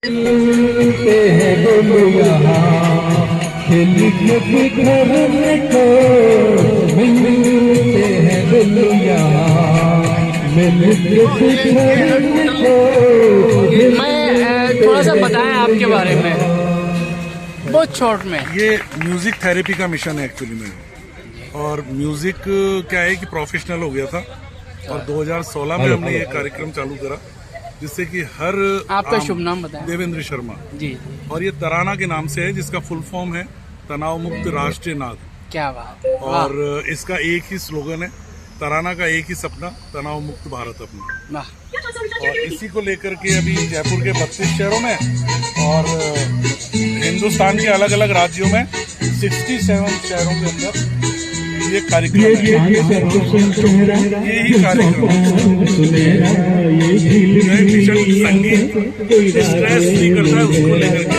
मिलते हैं बोलो यहाँ खेल के बिखरने को मिलते हैं बोलो यहाँ मिल के बिखरने को। मैं थोड़ा सा बताएं आपके बारे में बहुत शॉर्ट में। ये म्यूजिक थेरेपी का मिशन है एक्चुअली में, और म्यूजिक क्या है कि प्रोफेशनल हो गया था और 2016 में हमने ये कार्यक्रम चालू करा जिससे कि हर आपका शुभ नाम बताएं। देवेंद्र शर्मा जी। और ये तराना के नाम से है जिसका फुल फॉर्म है तनाव मुक्त राष्ट्रीय नाद। क्या बात है। और इसका एक ही स्लोगन है, तराना का एक ही सपना, तनाव मुक्त भारत अपना। और इसी को लेकर के अभी जयपुर के 32 शहरों में और हिंदुस्तान के अलग अलग राज्यों में 67 शहरों के अंदर ये कार्यक्रम है। यही कार्यक्रम संगीत स्ट्रेस नहीं करता है उसको लेकर के।